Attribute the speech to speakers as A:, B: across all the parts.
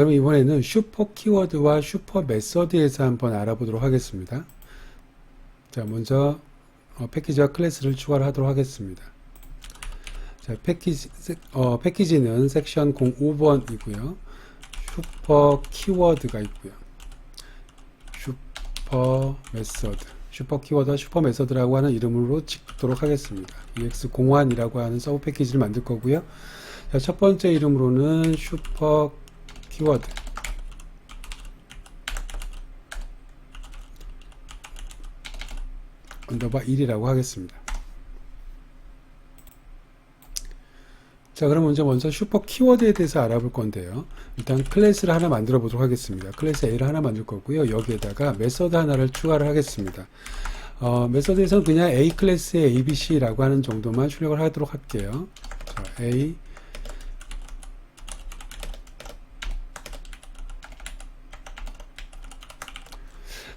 A: 그럼 이번에는 슈퍼 키워드와 슈퍼 메서드에서 한번 알아보도록 하겠습니다. 자, 먼저 패키지와 클래스를 추가를 하도록 하겠습니다. 자, 패키지는 섹션 05번이고요. 슈퍼 키워드가 있고요. 슈퍼 메서드, 슈퍼 키워드와 슈퍼 메서드라고 하는 이름으로 짓도록 하겠습니다. EX01이라고 하는 서브 패키지를 만들 거고요. 자, 첫 번째 이름으로는 슈퍼 키워드, 언더바 1이라고 하겠습니다. 자, 그럼 먼저 슈퍼 키워드에 대해서 알아볼 건데요. 일단 클래스를 하나 만들어 보도록 하겠습니다. 클래스 A를 하나 만들 거고요. 여기에다가 메서드 하나를 추가를 하겠습니다. 메서드에서는 그냥 A 클래스의 ABC라고 하는 정도만 출력을 하도록 할게요. 자, A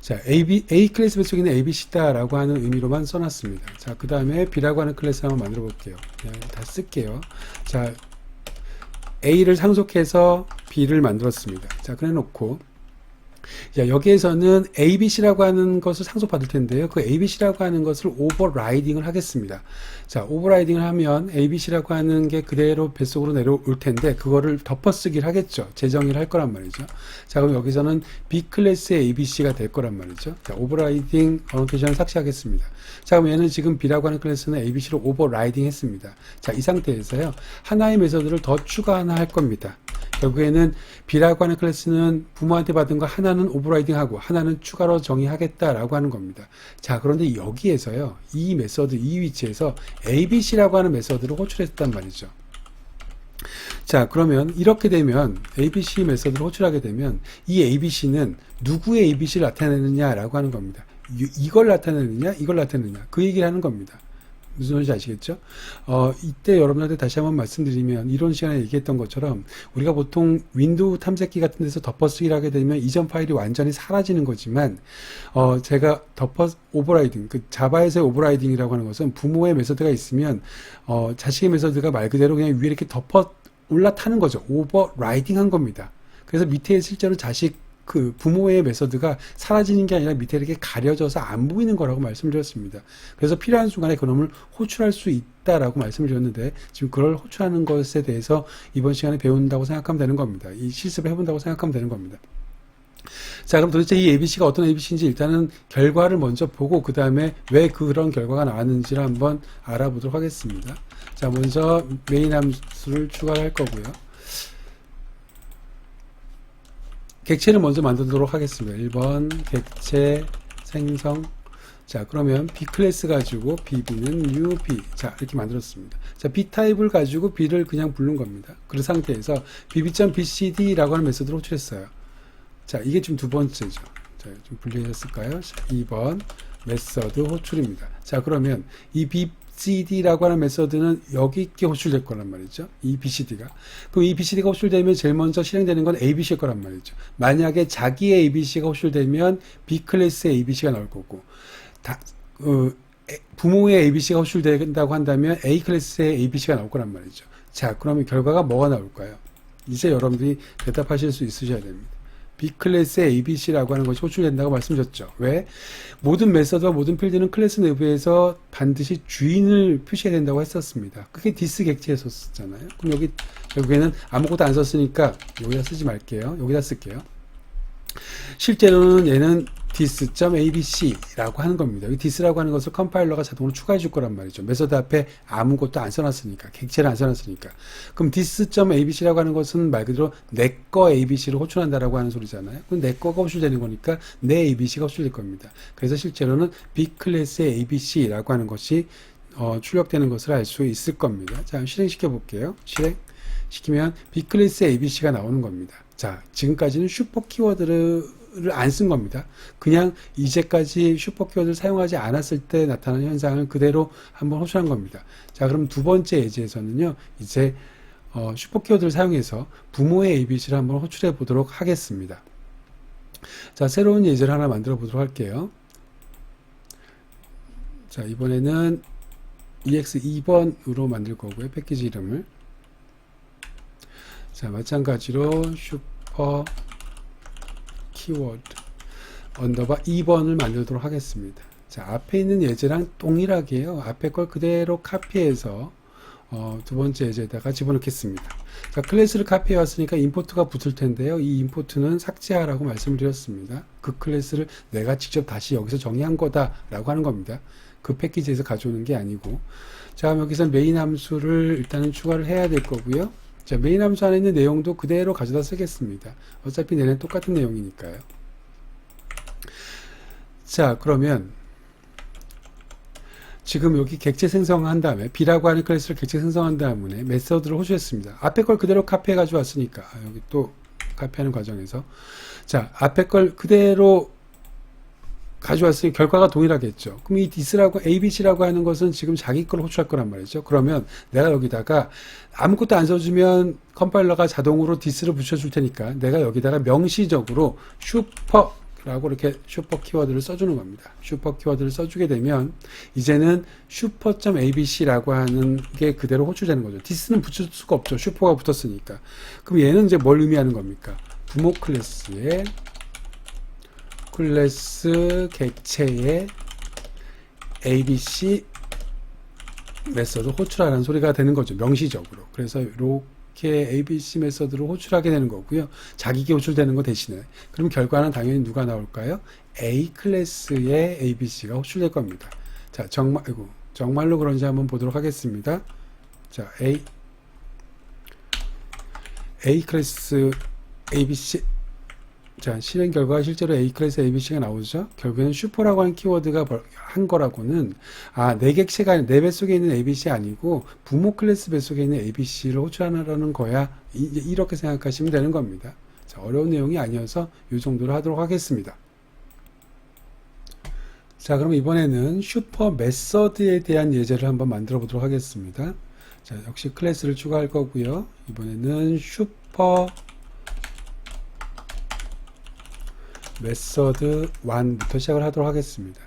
A: 자, A 클래스 배속에는 ABC다라고 하는 의미로만 써놨습니다. 자, 그 다음에 B라고 하는 클래스 한번 만들어 볼게요. 그냥 다 쓸게요. 자, A를 상속해서 B를 만들었습니다. 자, 그래 놓고, 자, 여기에서는 ABC라고 하는 것을 상속받을 텐데요. 그 ABC라고 하는 것을 오버라이딩을 하겠습니다. 자, 오버라이딩을 하면 ABC라고 하는 게 그대로 뱃속으로 내려올 텐데, 그거를 덮어쓰기를 하겠죠. 재정의를 할 거란 말이죠. 자, 그럼 여기서는 B 클래스의 ABC가 될 거란 말이죠. 자, 오버라이딩 어노테이션을 삭제하겠습니다. 자, 그럼 얘는 지금 B라고 하는 클래스는 ABC로 오버라이딩 했습니다. 자, 이 상태에서요, 하나의 메서드를 더 추가 하나 할 겁니다. 결국에는 B라고 하는 클래스는 부모한테 받은 거 하나는 오버라이딩하고 하나는 추가로 정의하겠다라고 하는 겁니다. 자, 그런데 여기에서요, 이 메서드, 이 위치에서 ABC라고 하는 메서드를 호출했단 말이죠. 자, 그러면 이렇게 되면 ABC 메서드를 호출하게 되면 이 ABC는 누구의 ABC를 나타내느냐라고 하는 겁니다. 이걸 나타내느냐, 이걸 나타내느냐, 그 얘기를 하는 겁니다. 무슨 소리인지 아시겠죠? 이때 여러분한테 다시 한번 말씀드리면, 이런 시간에 얘기했던 것처럼 우리가 보통 윈도우 탐색기 같은 데서 덮어쓰기를 하게 되면 이전 파일이 완전히 사라지는 거지만, 제가 오버라이딩, 그 자바에서의 오버라이딩이라고 하는 것은 부모의 메서드가 있으면 자식의 메서드가 말 그대로 그냥 위에 이렇게 덮어 올라타는 거죠. 오버라이딩 한 겁니다. 그래서 밑에 실제로 그 부모의 메서드가 사라지는 게 아니라 밑에 이렇게 가려져서 안 보이는 거라고 말씀드렸습니다. 그래서 필요한 순간에 그놈을 호출할 수 있다라고 말씀드렸는데, 지금 그걸 호출하는 것에 대해서 이번 시간에 배운다고 생각하면 되는 겁니다. 이 실습을 해본다고 생각하면 되는 겁니다. 자, 그럼 도대체 이 ABC가 어떤 ABC인지 일단은 결과를 먼저 보고 그 다음에 왜 그런 결과가 나왔는지를 한번 알아보도록 하겠습니다. 자, 먼저 메인 함수를 추가할 거고요. 객체를 먼저 만들도록 하겠습니다. 1번 객체 생성. 자, 그러면 B 클래스 가지고 BB는 new B. 자, 이렇게 만들었습니다. 자, B 타입을 가지고 B를 그냥 부른 겁니다. 그 상태에서 bb.bcd라고 하는 메소드를 호출했어요. 자, 이게 지금 두 번째죠. 자, 좀 분리하셨을까요? 2번 메서드 호출입니다. 자, 그러면 이 BCD라고 하는 메서드는 여기 있게 호출될 거란 말이죠. 이 BCD가. 그럼 이 BCD가 호출되면 제일 먼저 실행되는 건 ABC일 거란 말이죠. 만약에 자기의 ABC가 호출되면 B 클래스의 ABC가 나올 거고, 부모의 ABC가 호출된다고 한다면 A 클래스의 ABC가 나올 거란 말이죠. 자, 그러면 결과가 뭐가 나올까요? 이제 여러분들이 대답하실 수 있으셔야 됩니다. B 클래스의 ABC라고 하는 것이 호출된다고 말씀드렸죠. 왜? 모든 메서드와 모든 필드는 클래스 내부에서 반드시 주인을 표시해야 된다고 했었습니다. 그게 디스 객체에서 썼잖아요. 그럼 여기에는 아무것도 안 썼으니까 여기다 쓰지 말게요. 여기다 쓸게요. 실제로는 얘는 dis.abc라고 하는 겁니다. 이 dis라고 하는 것을 컴파일러가 자동으로 추가해 줄 거란 말이죠. 메서드 앞에 아무것도 안 써놨으니까, 객체를 안 써놨으니까. 그럼 dis.abc라고 하는 것은 말 그대로 내 거 abc를 호출한다라고 하는 소리잖아요. 그럼 내 거가 호출되는 거니까 내 abc가 호출될 겁니다. 그래서 실제로는 B 클래스의 abc라고 하는 것이 출력되는 것을 알 수 있을 겁니다. 자, 실행시켜 볼게요. 실행시키면 B 클래스의 abc가 나오는 겁니다. 자, 지금까지는 슈퍼 키워드를 안 쓴 겁니다. 그냥 이제까지 슈퍼 키워드를 사용하지 않았을 때 나타나는 현상을 그대로 한번 호출한 겁니다. 자, 그럼 두 번째 예제에서는요, 이제 슈퍼 키워드를 사용해서 부모의 ABC를 한번 호출해 보도록 하겠습니다. 자, 새로운 예제를 하나 만들어 보도록 할게요. 자, 이번에는 EX2번으로 만들 거고요. 패키지 이름을. 자, 마찬가지로 슈퍼 슈퍼 키워드 언더바 2번을 만들도록 하겠습니다. 자, 앞에 있는 예제랑 동일하게요. 앞에 걸 그대로 카피해서 두 번째 예제에다가 집어넣겠습니다. 자, 클래스를 카피해 왔으니까 임포트가 붙을 텐데요. 이 임포트는 삭제하라고 말씀을 드렸습니다. 그 클래스를 내가 직접 다시 여기서 정의한 거다라고 하는 겁니다. 그 패키지에서 가져오는 게 아니고. 자, 여기서 메인 함수를 일단은 추가를 해야 될 거고요. 자, 메인 함수 안에 있는 내용도 그대로 가져다 쓰겠습니다. 어차피 내는 똑같은 내용이니까요. 자, 그러면 지금 여기 객체 생성한 다음에 B라고 하는 클래스를 객체 생성한 다음에 메서드를 호출했습니다. 앞에 걸 그대로 카피해 가지고 왔으니까 여기 또 카피하는 과정에서 자, 앞에 걸 그대로 가져왔으니 결과가 동일하겠죠. 그럼 이 this라고 abc라고 하는 것은 지금 자기 걸 호출할 거란 말이죠. 그러면 내가 여기다가 아무것도 안 써주면 컴파일러가 자동으로 this를 붙여줄 테니까 내가 여기다가 명시적으로 슈퍼라고 이렇게 슈퍼 키워드를 써주는 겁니다. 슈퍼 키워드를 써주게 되면 이제는 슈퍼.abc라고 하는 게 그대로 호출되는 거죠. this는 붙일 수가 없죠. 슈퍼가 붙었으니까. 그럼 얘는 이제 뭘 의미하는 겁니까? 부모 클래스에 클래스 객체의 ABC 메서드 호출하라는 소리가 되는 거죠. 명시적으로. 그래서 이렇게 ABC 메서드를 호출하게 되는 거고요. 자기게 호출되는 거 대신에. 그럼 결과는 당연히 누가 나올까요? A 클래스의 ABC가 호출될 겁니다. 자, 정말로 그런지 한번 보도록 하겠습니다. 자, A 클래스 ABC. 자, 실행 결과가 실제로 A 클래스 ABC가 나오죠. 결국에는 슈퍼라고 하는 키워드가 한 거라고는 내 객체가 내 뱃속에 있는 ABC 아니고 부모 클래스 뱃속에 있는 ABC를 호출하라는 거야. 이렇게 생각하시면 되는 겁니다. 자, 어려운 내용이 아니어서 이 정도로 하도록 하겠습니다. 자, 그럼 이번에는 슈퍼 메서드에 대한 예제를 한번 만들어 보도록 하겠습니다. 자, 역시 클래스를 추가할 거고요. 이번에는 슈퍼 메서드 1부터 시작을 하도록 하겠습니다.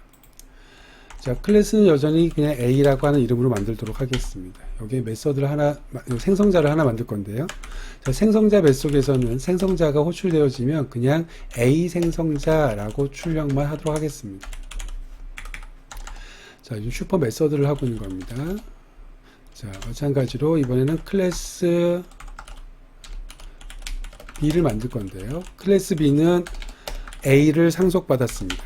A: 자, 클래스는 여전히 그냥 A라고 하는 이름으로 만들도록 하겠습니다. 여기에 메서드를 생성자를 하나 만들 건데요. 자, 생성자 메속에서는 생성자가 호출되어지면 그냥 A 생성자라고 출력만 하도록 하겠습니다. 자, 지금 슈퍼 메서드를 하고 있는 겁니다. 자, 마찬가지로 이번에는 클래스 B를 만들 건데요. 클래스 B는 A를 상속받았습니다.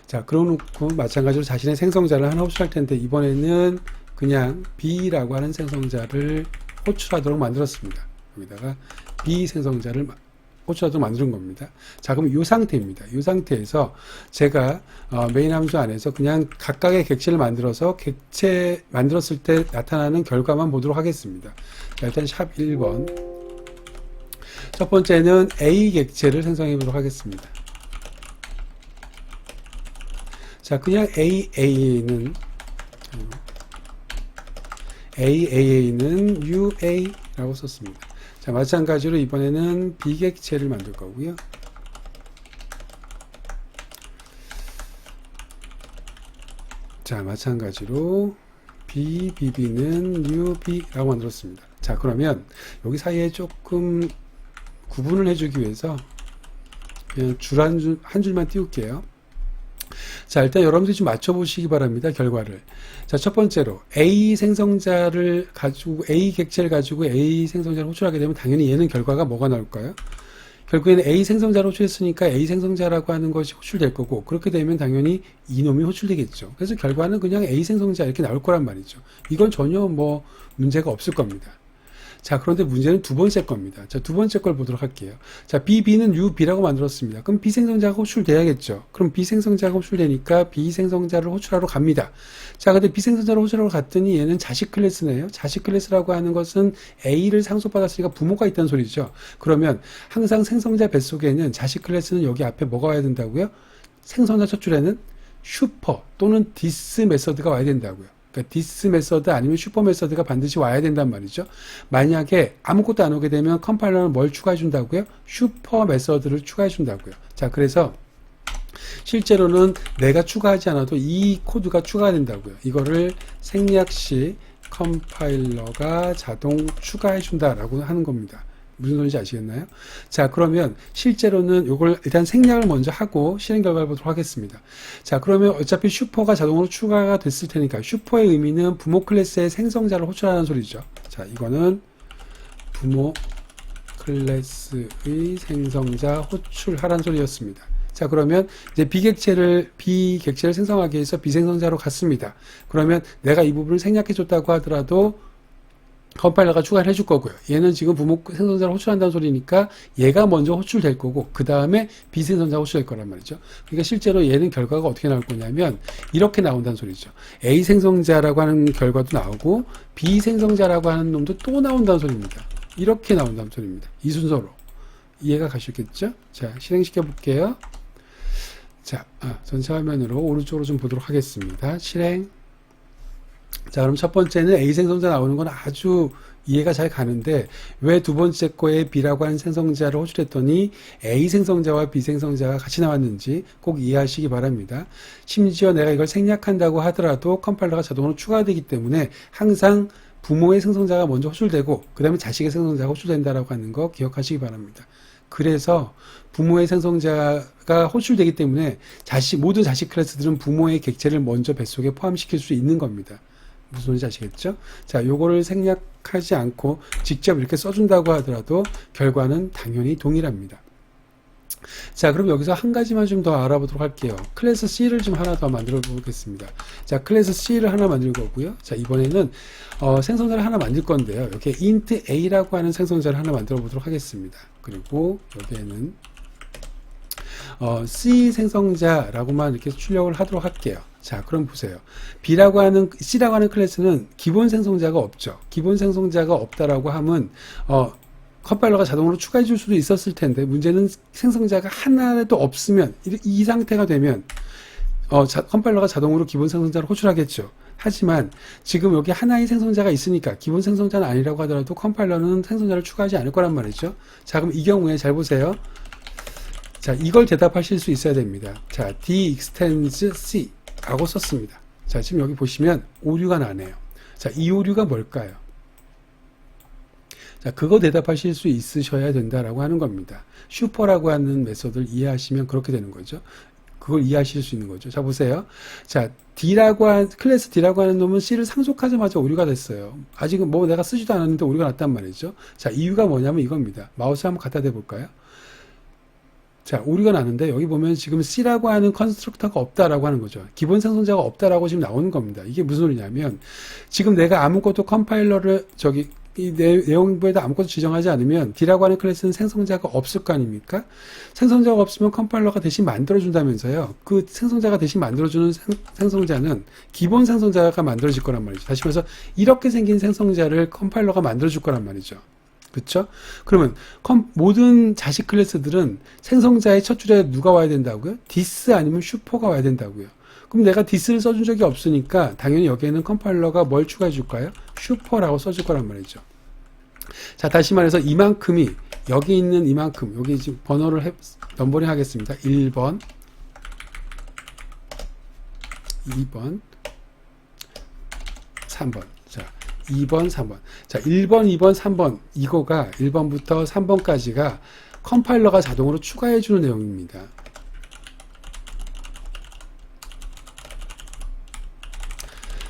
A: 자, 그러놓고 마찬가지로 자신의 생성자를 하나 호출할 텐데 이번에는 그냥 B라고 하는 생성자를 호출하도록 만들었습니다. 여기다가 B 생성자를 호출하도록 만드는 겁니다. 자, 그럼 이 상태입니다. 이 상태에서 제가 메인 함수 안에서 그냥 각각의 객체를 만들어서 객체 만들었을 때 나타나는 결과만 보도록 하겠습니다. 자, 일단 샵 1번. 첫 번째는 A 객체를 생성해 보도록 하겠습니다. 자, 그냥 AA는 UA라고 썼습니다. 자, 마찬가지로 이번에는 B 객체를 만들 거고요. 자, 마찬가지로 BB는 UB라고 만들었습니다. 자, 그러면 여기 사이에 조금 구분을 해주기 위해서 그냥 한 줄만 띄울게요. 자, 일단 여러분들이 좀 맞춰보시기 바랍니다. 결과를. 자, 첫 번째로 A 생성자를 가지고 A 객체를 가지고 A 생성자를 호출하게 되면 당연히 얘는 결과가 뭐가 나올까요? 결국에는 A 생성자를 호출했으니까 A 생성자라고 하는 것이 호출될 거고 그렇게 되면 당연히 이놈이 호출되겠죠. 그래서 결과는 그냥 A 생성자 이렇게 나올 거란 말이죠. 이건 전혀 뭐 문제가 없을 겁니다. 자, 그런데 문제는 두 번째 겁니다. 자, 두 번째 걸 보도록 할게요. 자, BB는 UB라고 만들었습니다. 그럼 B 생성자가 호출돼야겠죠. 그럼 B 생성자가 호출되니까 B 생성자를 호출하러 갑니다. 자, 근데 B 생성자를 호출하러 갔더니 얘는 자식 클래스네요. 자식 클래스라고 하는 것은 A를 상속받았으니까 부모가 있다는 소리죠. 그러면 항상 생성자 뱃속에는 자식 클래스는 여기 앞에 뭐가 와야 된다고요? 생성자 첫 줄에는 슈퍼 또는 디스 메서드가 와야 된다고요. 그러니까 디스 메서드 아니면 슈퍼 메서드가 반드시 와야 된단 말이죠. 만약에 아무것도 안 오게 되면 컴파일러는 뭘 추가해 준다고요? 슈퍼 메서드를 추가해 준다고요. 자, 그래서 실제로는 내가 추가하지 않아도 이 코드가 추가가 된다고요. 이거를 생략 시 컴파일러가 자동 추가해 준다라고 하는 겁니다. 무슨 소리인지 아시겠나요? 자, 그러면 실제로는 이걸 일단 생략을 먼저 하고 실행 결과를 보도록 하겠습니다. 자, 그러면 어차피 슈퍼가 자동으로 추가가 됐을 테니까 슈퍼의 의미는 부모 클래스의 생성자를 호출하는 소리죠. 자, 이거는 부모 클래스의 생성자 호출하라는 소리였습니다. 자, 그러면 이제 비객체를 생성하기 위해서 비생성자로 갔습니다. 그러면 내가 이 부분을 생략해 줬다고 하더라도 컴파일러가 추가를 해줄 거고요. 얘는 지금 부모 생성자를 호출한다는 소리니까 얘가 먼저 호출될 거고 그 다음에 비생성자가 호출될 거란 말이죠. 그러니까 실제로 얘는 결과가 어떻게 나올 거냐면 이렇게 나온다는 소리죠. A 생성자라고 하는 결과도 나오고 B 생성자라고 하는 놈도 또 나온다는 소리입니다. 이렇게 나온다는 소리입니다. 이 순서로. 이해가 가시겠죠? 자, 실행시켜 볼게요. 자, 전체 화면으로 오른쪽으로 좀 보도록 하겠습니다. 실행. 자, 그럼 첫 번째는 A 생성자 나오는 건 아주 이해가 잘 가는데 왜 두 번째 거에 B라고 하는 생성자를 호출했더니 A 생성자와 B 생성자가 같이 나왔는지 꼭 이해하시기 바랍니다. 심지어 내가 이걸 생략한다고 하더라도 컴파일러가 자동으로 추가되기 때문에 항상 부모의 생성자가 먼저 호출되고 그 다음에 자식의 생성자가 호출된다라고 하는 거 기억하시기 바랍니다. 그래서 부모의 생성자가 호출되기 때문에 모든 자식 클래스들은 부모의 객체를 먼저 뱃속에 포함시킬 수 있는 겁니다. 무슨 소리인지 아시겠죠? 자, 요거를 생략하지 않고 직접 이렇게 써준다고 하더라도 결과는 당연히 동일합니다. 자, 그럼 여기서 한 가지만 좀 더 알아보도록 할게요. 클래스 C를 좀 하나 더 만들어 보겠습니다. 자, 클래스 C를 하나 만들 거고요. 자, 이번에는 생성자를 하나 만들 건데요. 이렇게 int a라고 하는 생성자를 하나 만들어 보도록 하겠습니다. 그리고 여기에는 C 생성자라고만 이렇게 출력을 하도록 할게요. 자, 그럼 보세요. C라고 하는 클래스는 기본 생성자가 없죠. 기본 생성자가 없다라고 하면 컴파일러가 자동으로 추가해 줄 수도 있었을 텐데 문제는 생성자가 하나도 없으면 이 상태가 되면 컴파일러가 자동으로 기본 생성자를 호출하겠죠. 하지만 지금 여기 하나의 생성자가 있으니까 기본 생성자는 아니라고 하더라도 컴파일러는 생성자를 추가하지 않을 거란 말이죠. 자, 그럼 이 경우에 잘 보세요. 자, 이걸 대답하실 수 있어야 됩니다. 자, d extends c 라고 썼습니다. 자, 지금 여기 보시면 오류가 나네요. 자, 이 오류가 뭘까요? 자, 그거 대답하실 수 있으셔야 된다라고 하는 겁니다. 슈퍼라고 하는 메소드를 이해하시면 그렇게 되는 거죠. 그걸 이해하실 수 있는 거죠. 자, 보세요. 자, 클래스 D라고 하는 놈은 C를 상속하자마자 오류가 됐어요. 아직은 뭐 내가 쓰지도 않았는데 오류가 났단 말이죠. 자, 이유가 뭐냐면 이겁니다. 마우스 한번 갖다 대볼까요? 자, 오류가 나는데 여기 보면 지금 C라고 하는 컨스트럭터가 없다라고 하는 거죠. 기본 생성자가 없다라고 지금 나오는 겁니다. 이게 무슨 소리냐면 지금 내가 아무것도 컴파일러를 이 내용부에다 아무것도 지정하지 않으면 D라고 하는 클래스는 생성자가 없을 거 아닙니까? 생성자가 없으면 컴파일러가 대신 만들어준다면서요. 그 생성자가 대신 만들어주는 생성자는 기본 생성자가 만들어질 거란 말이죠. 다시 말해서 이렇게 생긴 생성자를 컴파일러가 만들어줄 거란 말이죠. 그쵸? 그러면 모든 자식 클래스들은 생성자의 첫 줄에 누가 와야 된다고요? 디스 아니면 슈퍼가 와야 된다고요. 그럼 내가 디스를 써준 적이 없으니까 당연히 여기에는 컴파일러가 뭘 추가해 줄까요? 슈퍼라고 써줄 거란 말이죠. 자, 다시 말해서 이만큼이 여기 있는 이만큼 여기 지금 번호를 넘버링 하겠습니다. 1번 2번 3번 자 2번 3번 자 1번 2번 3번 이거가 1번부터 3번까지가 컴파일러가 자동으로 추가해 주는 내용입니다.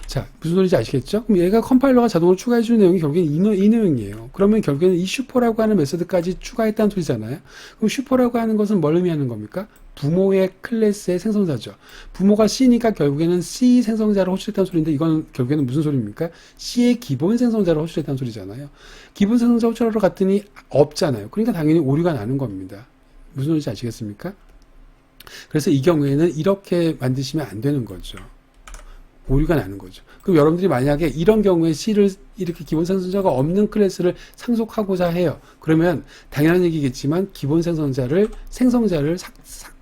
A: 자, 무슨 소리인지 아시겠죠? 그럼 얘가 컴파일러가 자동으로 추가해주는 내용이 결국엔 이 내용이에요. 그러면 결국에는 이 슈퍼라고 하는 메소드까지 추가했다는 소리잖아요. 그럼 슈퍼라고 하는 것은 뭘 의미하는 겁니까? 부모의 클래스의 생성자죠. 부모가 C니까 결국에는 C 생성자를 호출했다는 소리인데 이건 결국에는 무슨 소리입니까? C의 기본 생성자를 호출했다는 소리잖아요. 기본 생성자 호출하러 갔더니 없잖아요. 그러니까 당연히 오류가 나는 겁니다. 무슨 소리인지 아시겠습니까? 그래서 이 경우에는 이렇게 만드시면 안 되는 거죠. 오류가 나는 거죠. 그럼 여러분들이 만약에 이런 경우에 C를 이렇게 기본 생성자가 없는 클래스를 상속하고자 해요. 그러면 당연한 얘기겠지만 기본 생성자를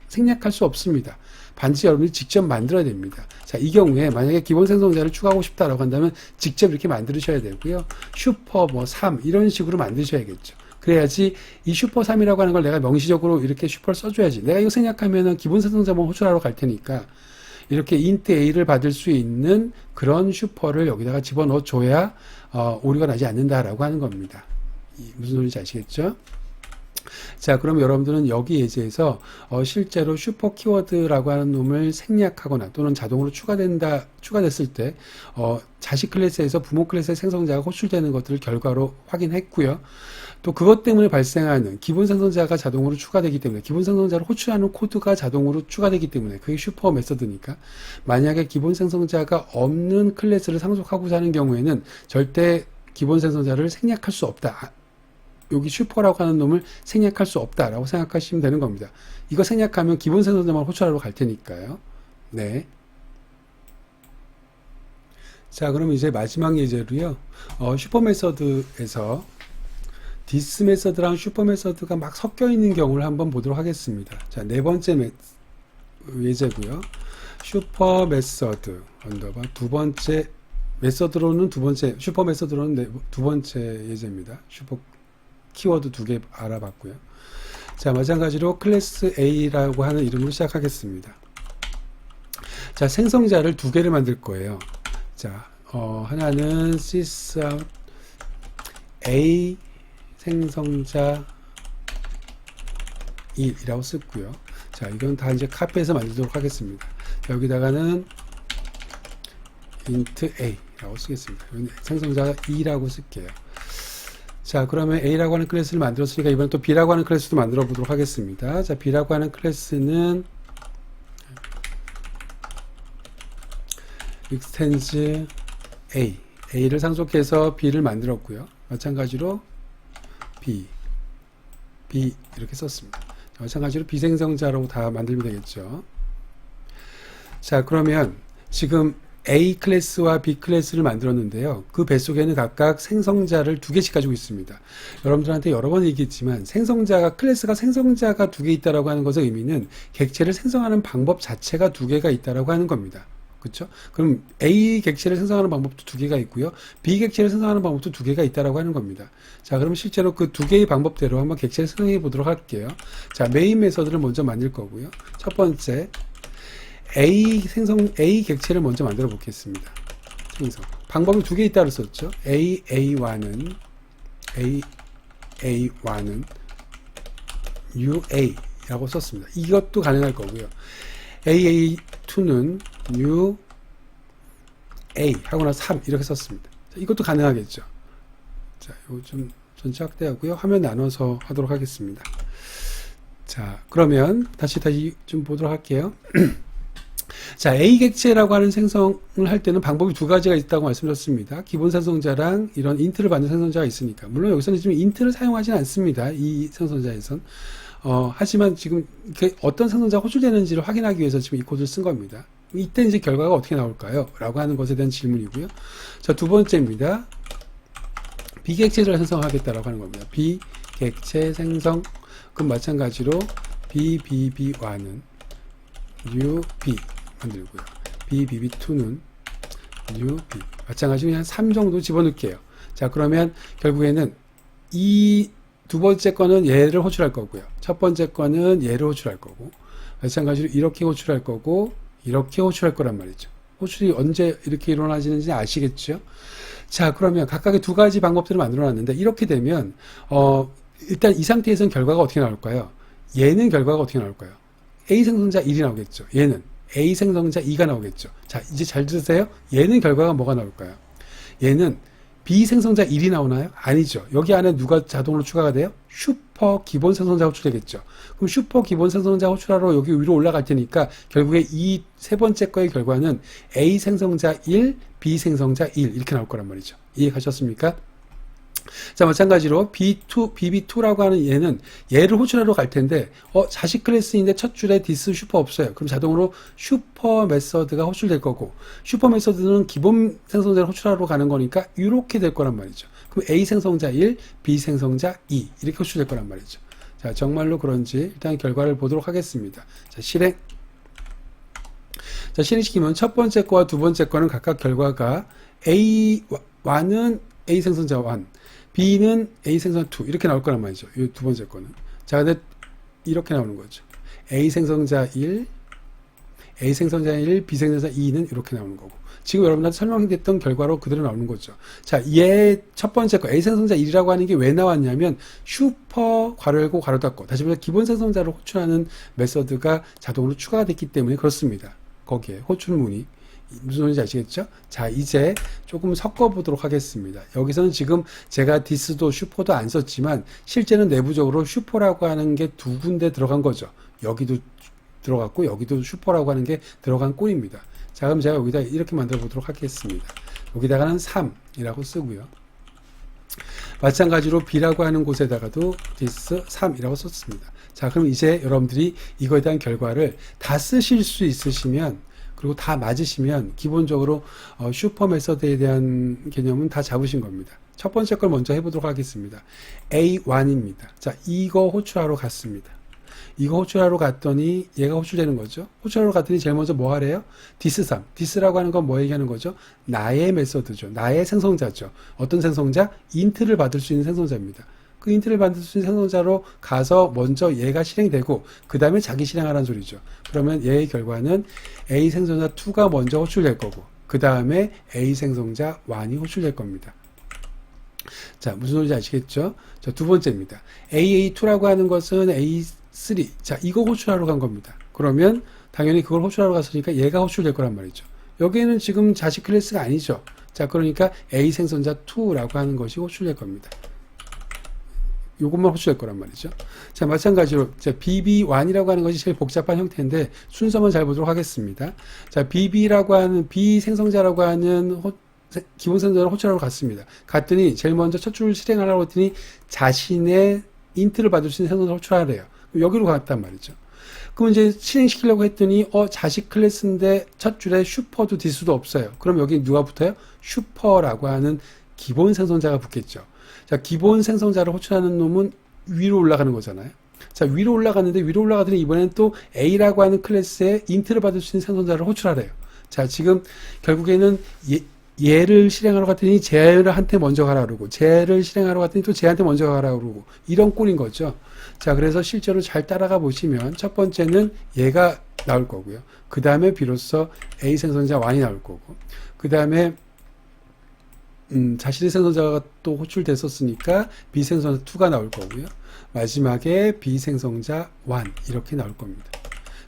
A: 생략할 수 없습니다. 반드시 여러분이 직접 만들어야 됩니다. 자, 이 경우에 만약에 기본 생성자를 추가하고 싶다라고 한다면 직접 이렇게 만드셔야 되고요. 슈퍼 3 이런 식으로 만드셔야겠죠. 그래야지 이 슈퍼 3이라고 하는 걸 내가 명시적으로 이렇게 슈퍼를 써줘야지. 내가 이거 생략하면은 기본 생성자만 호출하러 갈 테니까 이렇게 int a를 받을 수 있는 그런 슈퍼를 여기다가 집어넣어 줘야 오류가 나지 않는다라고 하는 겁니다. 무슨 소리인지 아시겠죠? 자, 그럼 여러분들은 여기 예제에서 실제로 슈퍼 키워드라고 하는 놈을 생략하거나 또는 자동으로 추가됐을 때 자식 클래스에서 부모 클래스의 생성자가 호출되는 것들을 결과로 확인했고요. 또 그것 때문에 발생하는 기본 생성자가 자동으로 추가되기 때문에 기본 생성자를 호출하는 코드가 자동으로 추가되기 때문에 그게 슈퍼 메서드니까 만약에 기본 생성자가 없는 클래스를 상속하고자 하는 경우에는 절대 기본 생성자를 생략할 수 없다. 여기 슈퍼라고 하는 놈을 생략할 수 없다라고 생각하시면 되는 겁니다. 이거 생략하면 기본 생성자만 호출하러 갈 테니까요. 네. 자, 그럼 이제 마지막 예제로요. 슈퍼 메서드에서 디스 메서드랑 슈퍼 메서드가 막 섞여 있는 경우를 한번 보도록 하겠습니다. 자, 네 번째 예제고요. 슈퍼 메서드 언더바 두 번째 메서드로는 두 번째 슈퍼 메서드로는 두 번째 예제입니다. 슈퍼 키워드 두 개 알아봤고요. 자, 마찬가지로 클래스 A라고 하는 이름으로 시작하겠습니다. 자, 생성자를 두 개를 만들 거예요. 자, 하나는 sysout A 생성자 1이라고 쓰고요. 자, 이건 다 이제 카피해서 만들도록 하겠습니다. 자, 여기다가는 int A라고 쓰겠습니다. 생성자 2라고 쓸게요. 자, 그러면 A라고 하는 클래스를 만들었으니까 이번엔 또 B라고 하는 클래스도 만들어 보도록 하겠습니다. 자, B라고 하는 클래스는 extends A를 상속해서 B를 만들었고요. 마찬가지로 B 이렇게 썼습니다. 자, 마찬가지로 비생성자라고 다 만들면 되겠죠. 자, 그러면 지금 A 클래스와 B 클래스를 만들었는데요. 그 뱃속에는 각각 생성자를 두 개씩 가지고 있습니다. 여러분들한테 여러 번 얘기했지만 클래스가 생성자가 두 개 있다라고 하는 것의 의미는 객체를 생성하는 방법 자체가 두 개가 있다라고 하는 겁니다. 그렇죠? 그럼 A 객체를 생성하는 방법도 두 개가 있고요. B 객체를 생성하는 방법도 두 개가 있다라고 하는 겁니다. 자, 그럼 실제로 그 두 개의 방법대로 한번 객체를 생성해 보도록 할게요. 자, 메인 메서드를 먼저 만들 거고요. 첫 번째 A 객체를 먼저 만들어 보겠습니다. 생성. 방법이 두 개 있다고 썼죠. A1은 UA라고 썼습니다. 이것도 가능할 거고요. AA2는 UA 하고 나서 3 이렇게 썼습니다. 자, 이것도 가능하겠죠. 자, 이거 좀 전체 확대하고요. 화면 나눠서 하도록 하겠습니다. 자, 그러면 다시 좀 보도록 할게요. 자, A 객체라고 하는 생성을 할 때는 방법이 두 가지가 있다고 말씀드렸습니다. 기본 생성자랑 이런 인트를 받는 생성자가 있으니까. 물론 여기서는 지금 인트를 사용하지는 않습니다. 이 생성자에선. 하지만 지금 어떤 생성자가 호출되는지를 확인하기 위해서 지금 이 코드를 쓴 겁니다. 이때 이제 결과가 어떻게 나올까요? 라고 하는 것에 대한 질문이고요. 자, 두 번째입니다. 비객체를 생성하겠다라고 하는 겁니다. 비객체 생성. 그럼 마찬가지로 BBB1은 UB 만들고요. BBB2는 UB. 마찬가지로 그냥 3 정도 집어넣을게요. 자, 그러면 결국에는 이 두 번째 거는 얘를 호출할 거고요. 첫 번째 거는 얘를 호출할 거고, 마찬가지로 이렇게 호출할 거고, 이렇게 호출할 거란 말이죠. 호출이 언제 이렇게 일어나지는지 아시겠죠? 자, 그러면 각각의 두 가지 방법들을 만들어 놨는데, 이렇게 되면, 일단 이 상태에서는 결과가 어떻게 나올까요? 얘는 결과가 어떻게 나올까요? A 생성자 1이 나오겠죠. 얘는 A 생성자 2가 나오겠죠. 자, 이제 잘 들으세요. 얘는 결과가 뭐가 나올까요? 얘는 B 생성자 1이 나오나요? 아니죠. 여기 안에 누가 자동으로 추가가 돼요? 슈퍼 기본 생성자 호출되겠죠. 그럼 슈퍼 기본 생성자 호출하러 여기 위로 올라갈 테니까 결국에 이 세 번째 거의 결과는 A 생성자 1, B 생성자 1 이렇게 나올 거란 말이죠. 이해가셨습니까? 자, 마찬가지로 BB2라고 하는 얘는 얘를 호출하러 갈 텐데, 자식 클래스인데 첫 줄에 디스 슈퍼 없어요. 그럼 자동으로 슈퍼 메서드가 호출될 거고, 슈퍼 메서드는 기본 생성자를 호출하러 가는 거니까 이렇게 될 거란 말이죠. 그럼 A 생성자 1, B 생성자 2 이렇게 호출될 거란 말이죠. 자, 정말로 그런지 일단 결과를 보도록 하겠습니다. 자, 실행. 자, 실행시키면 첫 번째 거와 두 번째 거는 각각 결과가 A1은 A 생성자 1, B는 A 생성자 2 이렇게 나올 거란 말이죠. 이 두 번째 거는. 자, 근데 이렇게 나오는 거죠. A 생성자 1, A 생성자 1, B 생성자 2는 이렇게 나오는 거고. 지금 여러분한테 설명됐던 결과로 그대로 나오는 거죠. 자, 얘 첫 번째 거 A 생성자 1이라고 하는 게 왜 나왔냐면 슈퍼 괄호 열고 괄호 닫고 다시 말해 기본 생성자를 호출하는 메서드가 자동으로 추가가 됐기 때문에 그렇습니다. 거기에 호출문이 무슨 소리인지 아시겠죠? 자, 이제 조금 섞어보도록 하겠습니다. 여기서는 지금 제가 디스도 슈퍼도 안 썼지만 실제는 내부적으로 슈퍼라고 하는 게 두 군데 들어간 거죠. 여기도 들어갔고 여기도 슈퍼라고 하는 게 들어간 꼴입니다. 자, 그럼 제가 여기다 이렇게 만들어 보도록 하겠습니다. 여기다가는 3이라고 쓰고요. 마찬가지로 B라고 하는 곳에다가도 this 3이라고 썼습니다. 자, 그럼 이제 여러분들이 이거에 대한 결과를 다 쓰실 수 있으시면 그리고 다 맞으시면 기본적으로 슈퍼 메서드에 대한 개념은 다 잡으신 겁니다. 첫 번째 걸 먼저 해보도록 하겠습니다. A1입니다. 자, 이거 호출하러 갔습니다. 이거 호출하러 갔더니 얘가 호출되는 거죠. 호출하러 갔더니 제일 먼저 뭐 하래요? 디스3. 디스라고 하는 건 뭐 얘기하는 거죠? 나의 메서드죠. 나의 생성자죠. 어떤 생성자? 인트를 받을 수 있는 생성자입니다. 그 인트를 받을 수 있는 생성자로 가서 먼저 얘가 실행되고 그 다음에 자기 실행하라는 소리죠. 그러면 얘의 결과는 A 생성자 2가 먼저 호출될 거고 그 다음에 A 생성자 1이 호출될 겁니다. 자, 무슨 소리인지 아시겠죠? 자, 두 번째입니다. AA2라고 하는 것은 A3. 자, 이거 호출하러 간 겁니다. 그러면 당연히 그걸 호출하러 갔으니까 얘가 호출될 거란 말이죠. 여기에는 지금 자식 클래스가 아니죠. 자, 그러니까 A 생성자 2라고 하는 것이 호출될 겁니다. 요것만 호출될 거란 말이죠. 자, 마찬가지로 자, BB1이라고 하는 것이 제일 복잡한 형태인데 순서만 잘 보도록 하겠습니다. 자, BB라고 하는 B 생성자라고 하는 기본 생성자를 호출하러 갔습니다. 갔더니 제일 먼저 첫 줄을 실행하라고 했더니 자신의 인트를 받을 수 있는 생성자를 호출하래요. 여기로 갔단 말이죠. 그럼 이제 실행시키려고 했더니 자식 클래스인데 첫 줄에 슈퍼도 디스도 없어요. 그럼 여기 누가 붙어요? 슈퍼라고 하는 기본 생성자가 붙겠죠. 자, 기본 생성자를 호출하는 놈은 위로 올라가는 거잖아요. 자, 위로 올라갔는데 위로 올라가더니 이번엔 또 A라고 하는 클래스에 인트를 받을 수 있는 생성자를 호출하래요. 자, 지금 결국에는 얘를 실행하러 갔더니 쟤한테 먼저 가라 그러고 쟤를 실행하러 갔더니 또 쟤한테 먼저 가라 그러고 이런 꼴인 거죠. 자, 그래서 실제로 잘 따라가 보시면 첫 번째는 얘가 나올 거고요. 그 다음에 비로소 A 생성자 1이 나올 거고 그 다음에 자신의 생성자가 또 호출됐었으니까 B 생성자 2가 나올 거고요. 마지막에 B 생성자 1 이렇게 나올 겁니다.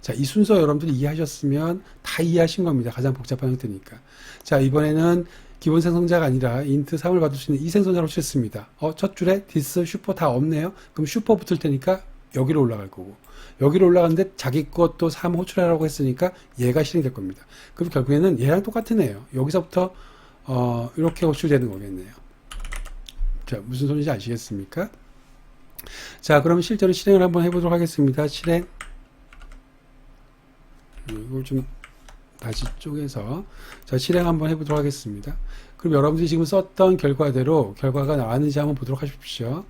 A: 자, 이 순서 여러분들이 이해하셨으면 다 이해하신 겁니다. 가장 복잡한 형태니까. 자, 이번에는 기본 생성자가 아니라 인트 3을 받을 수 있는 이 생성자를 호출했습니다. 첫 줄에 디스, 슈퍼 다 없네요. 그럼 슈퍼 붙을 테니까 여기로 올라갈 거고 여기로 올라가는데 자기 것도 3 호출하라고 했으니까 얘가 실행될 겁니다. 그럼 결국에는 얘랑 똑같은 애예요. 여기서부터 이렇게 호출되는 거겠네요. 자, 무슨 소리인지 아시겠습니까? 자, 그럼 실제로 실행을 한번 해보도록 하겠습니다. 실행. 이걸 좀 다시 쪼개서 자, 실행 한번 해보도록 하겠습니다. 그럼 여러분들이 지금 썼던 결과대로 결과가 나왔는지 한번 보도록 하십시오.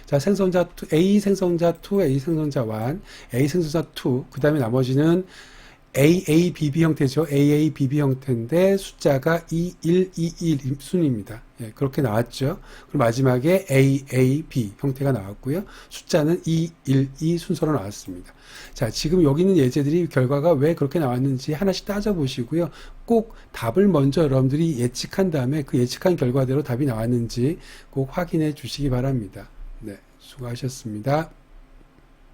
A: 자, 생성자 2, A 생성자 2, A 생성자 1, A 생성자 2, 그 다음에 나머지는 AABB 형태죠. AABB 형태인데 숫자가 2121 순입니다. 예, 그렇게 나왔죠. 그리고 마지막에 AAB 형태가 나왔고요. 숫자는 212 순서로 나왔습니다. 자, 지금 여기 있는 예제들이 결과가 왜 그렇게 나왔는지 하나씩 따져보시고요. 꼭 답을 먼저 여러분들이 예측한 다음에 그 예측한 결과대로 답이 나왔는지 꼭 확인해 주시기 바랍니다. 네, 수고하셨습니다.